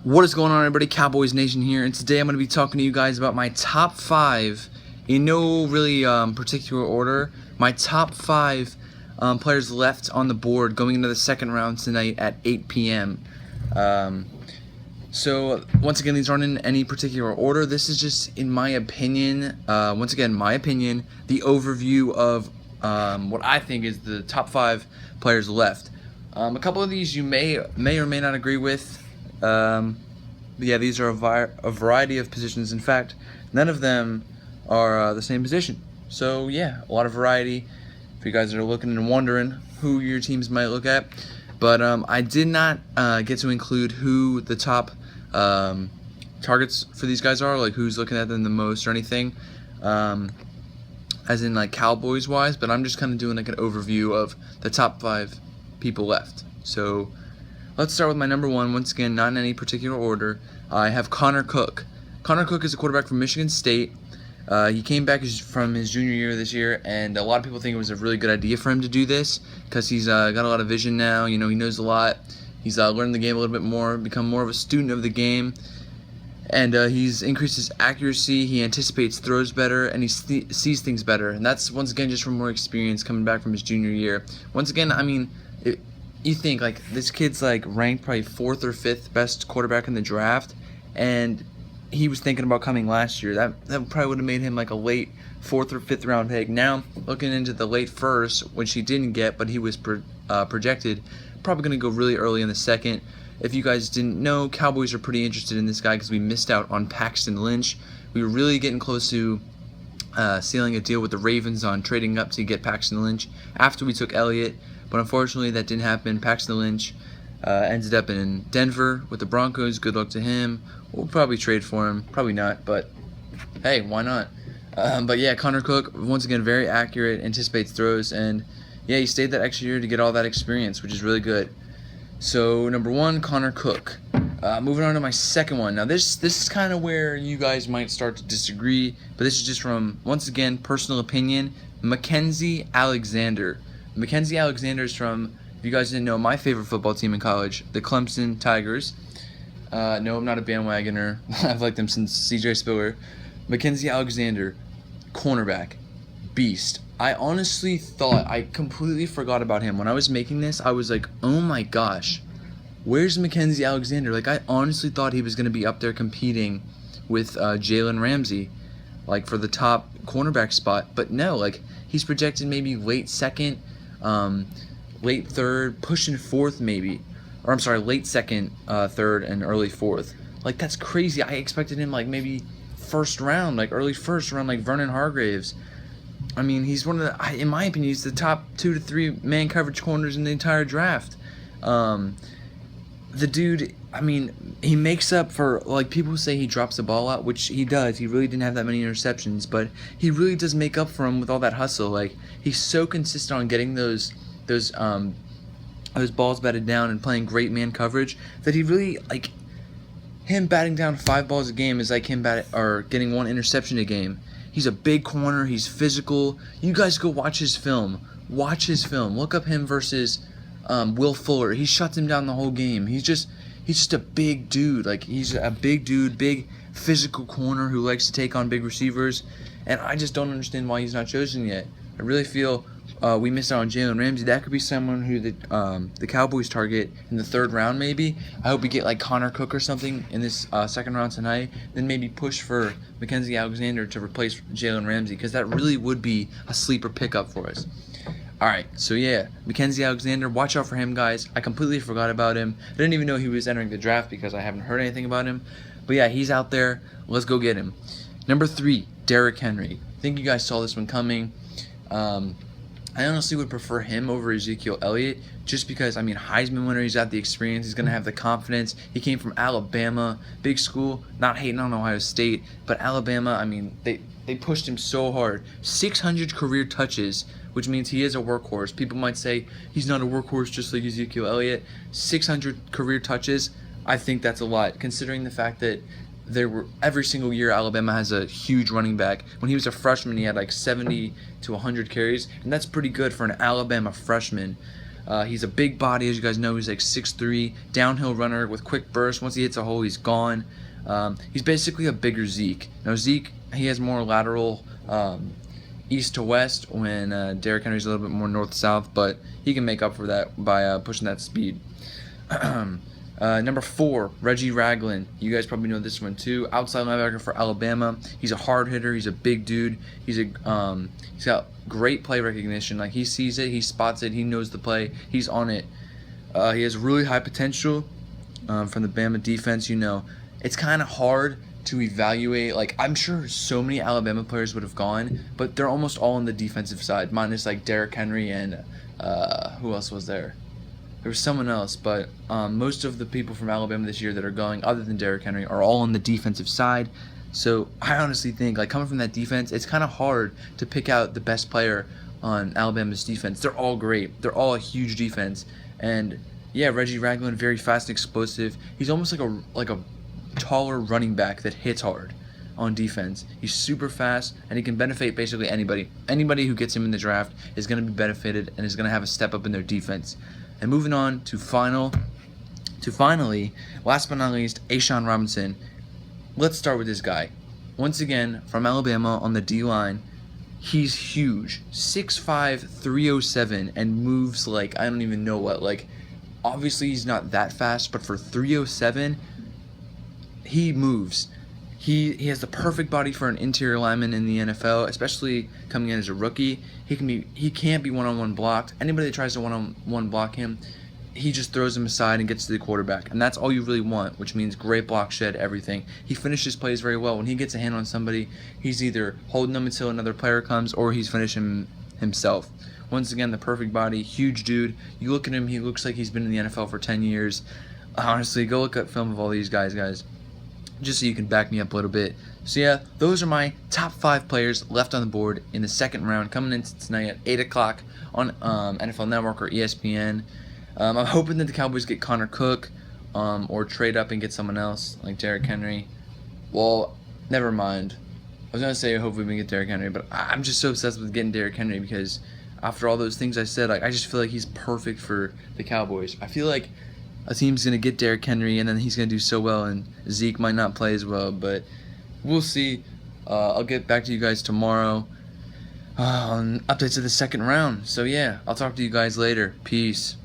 What is going on, everybody? Cowboys Nation here, and today I'm going to be talking to you guys about my top 5, in no really particular order, my top 5 players left on the board going into the second round tonight at 8 p.m. So once again, these aren't in any particular order. This is just, in my opinion, once again, my opinion, the overview of what I think is the top 5 players left. A couple of these you may or may not agree with. But yeah, these are a variety of positions. In fact, none of them are the same position. So yeah, a lot of variety if you guys are looking and wondering who your teams might look at. But I did not get to include who the top targets for these guys are, like who's looking at them the most or anything, as in like Cowboys wise. But I'm just kind of doing like an overview of the top 5 people left. So let's start with my number 1. Once again, not in any particular order. I have Connor Cook. Connor Cook is a quarterback from Michigan State. He came back from his junior year this year, and a lot of people think it was a really good idea for him to do this because he's got a lot of vision now. You know, he knows a lot. He's learned the game a little bit more, become more of a student of the game, and he's increased his accuracy. He anticipates throws better, and he sees things better. And that's, once again, just from more experience coming back from his junior year. Once again, I mean, you think like this kid's like ranked probably 4th or 5th best quarterback in the draft, and he was thinking about coming last year. That probably would have made him like a late 4th or 5th round pick. Now looking into the late 1st, which he didn't get, but he was projected probably going to go really early in the 2nd. If you guys didn't know, Cowboys are pretty interested in this guy because we missed out on Paxton Lynch. We were really getting close to sealing a deal with the Ravens on trading up to get Paxton Lynch after we took Elliott. But unfortunately, that didn't happen. Paxton Lynch ended up in Denver with the Broncos. Good luck to him. We'll probably trade for him. Probably not, but hey, why not? But yeah, Connor Cook, once again, very accurate, anticipates throws, and yeah, he stayed that extra year to get all that experience, which is really good. So number 1, Connor Cook. Moving on to my second one. Now this is kind of where you guys might start to disagree, but this is just from, once again, personal opinion. MACKENZIE Alexander. MACKENZIE Alexander is from, if you guys didn't know, my favorite football team in college, the CLEMSON Tigers. No, I'm not a bandwagoner. I've liked them since C.J. Spiller. MACKENZIE Alexander, cornerback, beast. I honestly thought, I completely forgot about him. When I was making this, I was like, oh my gosh, where's MACKENZIE Alexander? Like, I honestly thought he was going to be up there competing with Jalen Ramsey, like for the top cornerback spot. But no, like he's projected maybe late 2nd, late 3rd, pushing 4th maybe. Or I'm sorry, late 2nd, 3rd, and early 4th. Like, that's crazy. I expected him like maybe 1st round, like early 1st round, like Vernon Hargreaves. I mean, he's one of the, in my opinion, he's the top 2 to 3 man coverage corners in the entire draft. The dude, I mean, he makes up for, like, people say he drops the ball out, which he does. He really didn't have that many interceptions, but he really does make up for him with all that hustle. Like, he's so consistent on getting those balls batted down and playing great man coverage that he really, like, him batting down 5 balls a game is like him getting 1 interception a game. He's a big corner. He's physical. You guys go watch his film. Watch his film. Look up him versus Will Fuller. He shuts him down the whole game. He's just a big dude. Like, he's a big dude, big physical corner who likes to take on big receivers, and I just don't understand why he's not chosen yet. I really feel we missed out on Jalen Ramsey. That could be someone who the Cowboys target in the 3rd round maybe. I hope we get like Connor Cook or something in this 2nd round tonight. Then maybe push for MACKENZIE Alexander to replace Jalen Ramsey, because that really would be a sleeper pickup for us. Alright, so yeah, MACKENZIE Alexander, watch out for him, guys. I completely forgot about him. I didn't even know he was entering the draft because I haven't heard anything about him. But yeah, he's out there. Let's go get him. Number 3, Derrick Henry. I think you guys saw this one coming. I honestly would prefer him over Ezekiel Elliott, just because, I mean, Heisman winner, he's got the experience, he's going to have the confidence. He came from Alabama, big school, not hating on Ohio State, but Alabama, I mean, they pushed him so hard. 600 career touches, which means he is a workhorse. People might say he's not a workhorse just like Ezekiel Elliott. 600 career touches, I think that's a lot, considering the fact that every single year Alabama has a huge running back. When he was a freshman, he had like 70 to 100 carries, and that's pretty good for an Alabama freshman. He's a big body, as you guys know. He's like 6'3", downhill runner with quick burst. Once he hits a hole, he's gone. He's basically a bigger Zeke. Now Zeke, he has more lateral east to west, when Derrick Henry's a little bit more north to south, but he can make up for that by pushing that speed. Number 4, Reggie Ragland. You guys probably know this one too. Outside linebacker for Alabama. He's a hard hitter. He's a big dude. He's got great play recognition. Like, he sees it, he spots it, he knows the play, he's on it. He has really high potential. From the Bama defense, you know, it's kind of hard to evaluate. Like, I'm sure so many Alabama players would have gone, but they're almost all on the defensive side, minus like Derrick Henry and who else was there? There was someone else, but most of the people from Alabama this year that are going, other than Derrick Henry, are all on the defensive side. So I honestly think, like, coming from that defense, it's kind of hard to pick out the best player on Alabama's defense. They're all great. They're all a huge defense. And yeah, Reggie Ragland, very fast and explosive. He's almost like a taller running back that hits hard on defense. He's super fast, and he can benefit basically anybody. Anybody who gets him in the draft is going to be benefited and is going to have a step up in their defense. And moving on to finally, last but not least, A'Shawn Robinson. Let's start with this guy. Once again, from Alabama on the D-line. He's huge. 6'5", 307, and moves like I don't even know what. Like, obviously he's not that fast, but for 307, he moves. He has the perfect body for an interior lineman in the NFL, especially coming in as a rookie. He can't be one-on-one blocked. Anybody that tries to one-on-one block him, he just throws him aside and gets to the quarterback. And that's all you really want, which means great block shed, everything. He finishes plays very well. When he gets a hand on somebody, he's either holding them until another player comes, or he's finishing himself. Once again, the perfect body, huge dude. You look at him, he looks like he's been in the NFL for 10 years. Honestly, go look at film of all these guys, just so you can back me up a little bit. So yeah, those are my top 5 players left on the board in the second round, coming into tonight at 8 o'clock on NFL Network or ESPN. I'm hoping that the Cowboys get Connor Cook, or trade up and get someone else like Derrick Henry. Well, never mind. I was going to say hopefully we can get Derrick Henry, but I'm just so obsessed with getting Derrick Henry because after all those things I said, like, I just feel like he's perfect for the Cowboys. I feel like a team's going to get Derrick Henry, and then he's going to do so well, and Zeke might not play as well, but we'll see. I'll get back to you guys tomorrow on updates of the second round. So yeah, I'll talk to you guys later. Peace.